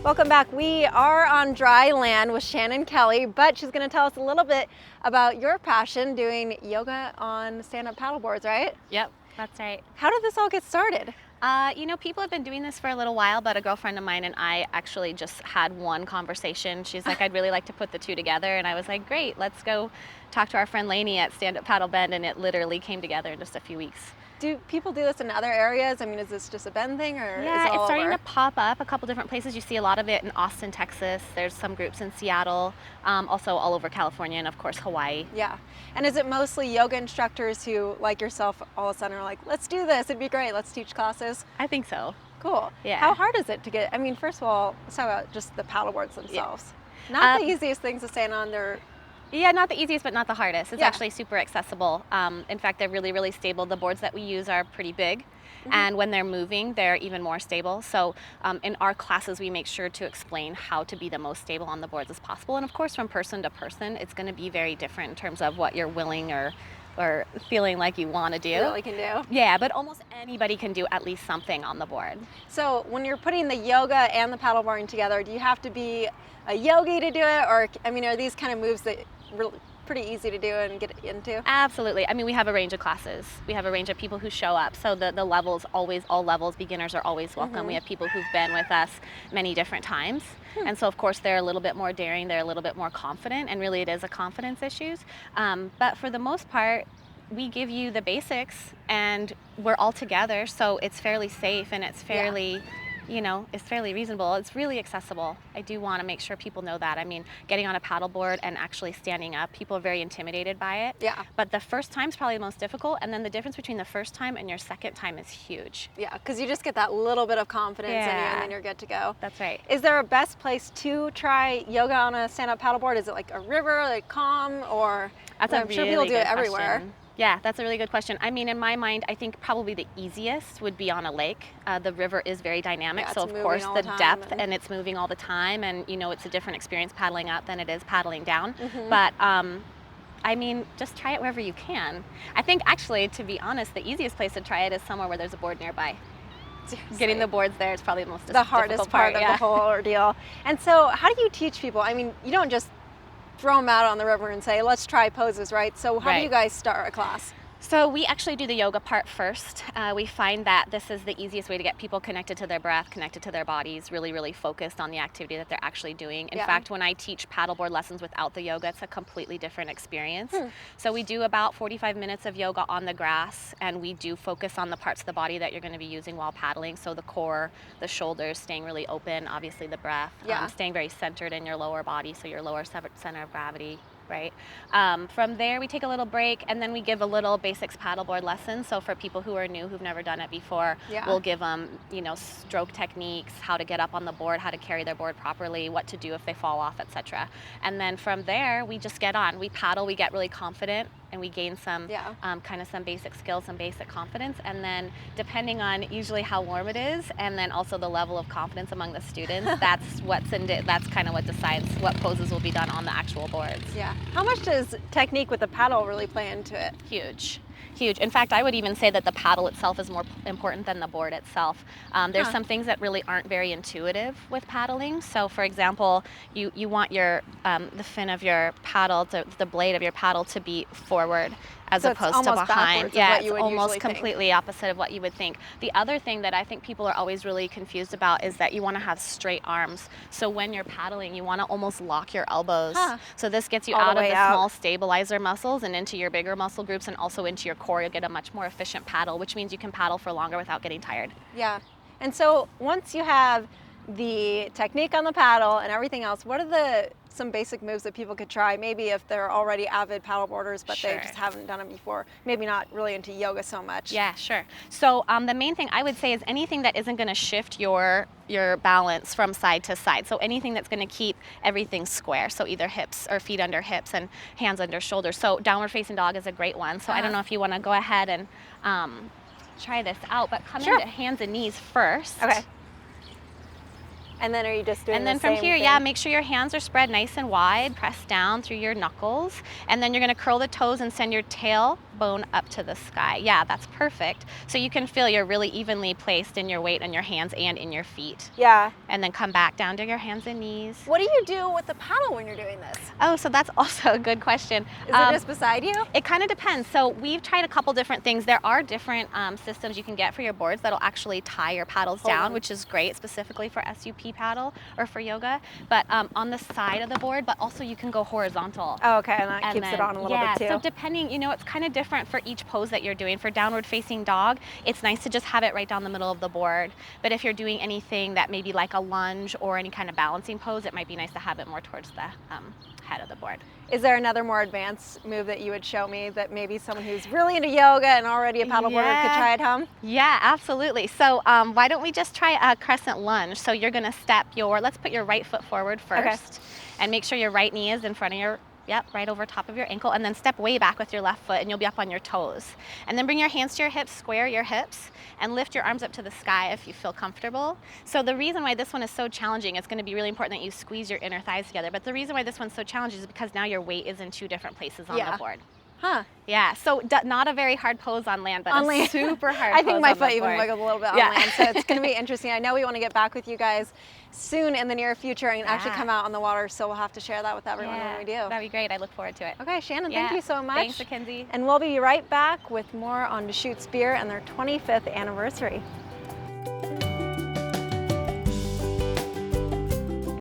Welcome back. We are on dry land with Shannon Kelly, but she's going to tell us a little bit about your passion doing yoga on stand-up paddleboards, right? Yep, that's right. How did this all get started? People have been doing this for a little while, but a girlfriend of mine and I actually just had one conversation. She's like, I'd really like to put the two together. And I was like, great, let's go talk to our friend Lainey at Stand Up Paddle Bend. And it literally came together in just a few weeks. Do people do this in other areas? I mean, is this just a Bend thing, or Yeah, is it all it's starting over? to pop up a couple different places. You see a lot of it in Austin, Texas. There's some groups in Seattle, also all over California, and of course Hawaii. Yeah. And is it mostly yoga instructors who, like yourself, all of a sudden are like, let's do this, it'd be great, let's teach classes? I think so. Cool. Yeah. How hard is it to get, I mean, first of all, let's talk about just the paddleboards themselves. Not the easiest things to stand on. Yeah, not the easiest, but not the hardest. It's Yeah. actually super accessible. In fact, they're really, really stable. The boards that we use are pretty big, and when they're moving, they're even more stable. So in our classes, we make sure to explain how to be the most stable on the boards as possible. And of course, from person to person, it's going to be very different in terms of what you're willing or feeling like you want to do. Really can do. Yeah, but almost anybody can do at least something on the board. So when you're putting the yoga and the paddleboarding together, do you have to be a yogi to do it? Or, I mean, are these kind of moves that really pretty easy to do and get into? Absolutely. I mean, we have a range of classes. We have a range of people who show up. So the levels, always all levels, beginners are always welcome. We have people who've been with us many different times. And so, of course, they're a little bit more daring, they're a little bit more confident, and really it is a confidence issue. But for the most part, we give you the basics and we're all together, so it's fairly safe and it's fairly, it's fairly reasonable. It's really accessible. I do want to make sure people know that. I mean, getting on a paddleboard and actually standing up, people are very intimidated by it. Yeah. But the first time's probably the most difficult, and then the difference between the first time and your second time is huge. Yeah, because you just get that little bit of confidence in you and then you're good to go. That's right. Is there a best place to try yoga on a stand-up paddleboard? Is it like a river, like calm, or That's I'm a sure really people do good it everywhere. question. Yeah, that's a really good question. I mean, in my mind, I think probably the easiest would be on a lake. The river is very dynamic, Yeah, so it's of course moving all the the time depth and- and it's moving all the time, and it's a different experience paddling up than it is paddling down. But I mean, just try it wherever you can. I think actually, to be honest, the easiest place to try it is somewhere where there's a board nearby. Seriously. Getting the boards there is probably the most The hardest difficult part of yeah. the whole ordeal. And so how do you teach people? I mean, you don't just throw them out on the river and say, let's try poses, right? So how do Right. you guys start a class? So we actually do the yoga part first. We find that this is the easiest way to get people connected to their breath, connected to their bodies, really, really focused on the activity that they're actually doing. In Yeah. fact, when I teach paddleboard lessons without the yoga, it's a completely different experience. So we do about 45 minutes of yoga on the grass, and we do focus on the parts of the body that you're going to be using while paddling. So the core, the shoulders, staying really open, obviously the breath, Yeah. staying very centered in your lower body, so your lower center of gravity. Right. From there, we take a little break, and then we give a little basics paddleboard lesson. So for people who are new, who've never done it before, Yeah. we'll give them, stroke techniques, how to get up on the board, how to carry their board properly, what to do if they fall off, etc. And then from there, we just get on. We paddle, we get really confident, and we gain some Yeah. kind of some basic skills, some basic confidence. And then depending on usually how warm it is, and then also the level of confidence among the students, that's kind of what decides what poses will be done on the actual boards. Yeah. How much does technique with the paddle really play into it? Huge. In fact, I would even say that the paddle itself is more important than the board itself. There's some things that really aren't very intuitive with paddling. So for example, you want your the fin of your paddle, the blade of your paddle to be forward as So it's opposed to almost behind. backwards of Yeah, what it's you would almost usually think. completely opposite of what you would think. The other thing that I think people are always really confused about is that you want to have straight arms. So when you're paddling, you want to almost lock your elbows. So this gets you All the out of way the out. small stabilizer muscles and into your bigger muscle groups, and also into your core. You'll get a much more efficient paddle, which means you can paddle for longer without getting tired. Yeah. And so once you have the technique on the paddle and everything else, what are some basic moves that people could try, maybe if they're already avid paddleboarders but they Sure. just haven't done it before, maybe not really into yoga so much? Yeah, sure. So the main thing I would say is anything that isn't going to shift your balance from side to side. So anything that's going to keep everything square. So either hips or feet under hips and hands under shoulders. So downward facing dog is a great one. So I don't know if you want to go ahead and try this out, but come Sure. into hands and knees first. Okay. And then are you just doing And then the from same here, thing? yeah, make sure your hands are spread nice and wide. Press down through your knuckles. And then you're going to curl the toes and send your tailbone up to the sky. Yeah, that's perfect. So you can feel you're really evenly placed in your weight on your hands and in your feet. Yeah. And then come back down to your hands and knees. What do you do with the paddle when you're doing this? Oh, so that's also a good question. Is it just beside you? It kind of depends. So we've tried a couple different things. There are different systems you can get for your boards that'll actually tie your paddles down, which is great specifically for SUP paddle or for yoga, but on the side of the board, but also you can go horizontal. Oh, okay, and that keeps it on a little bit too. So depending, it's kind of different for each pose that you're doing. For downward facing dog, it's nice to just have it right down the middle of the board. But if you're doing anything that maybe like a lunge or any kind of balancing pose, it might be nice to have it more towards the head of the board. Is there another more advanced move that you would show me that maybe someone who's really into yoga and already a paddleboarder could try at home? Yeah, absolutely. So why don't we just try a crescent lunge? So you're going to step let's put your right foot forward first, and make sure your right knee is in front of your, right over top of your ankle, and then step way back with your left foot and you'll be up on your toes. And then bring your hands to your hips, square your hips, and lift your arms up to the sky if you feel comfortable. So the reason why this one is so challenging, it's going to be really important that you squeeze your inner thighs together, but the reason why this one's so challenging is because now your weight is in two different places on the board. Huh. Yeah, so not a very hard pose on land, but a super hard I pose think my on the foot even board. wiggled a little bit on land, so it's going to be interesting. I know we want to get back with you guys soon in the near future and actually come out on the water, so we'll have to share that with everyone when we do. That'd be great. I look forward to it. Okay, Shannon, thank you so much. Thanks, Mackenzie. And we'll be right back with more on Deschutes Beer and their 25th anniversary.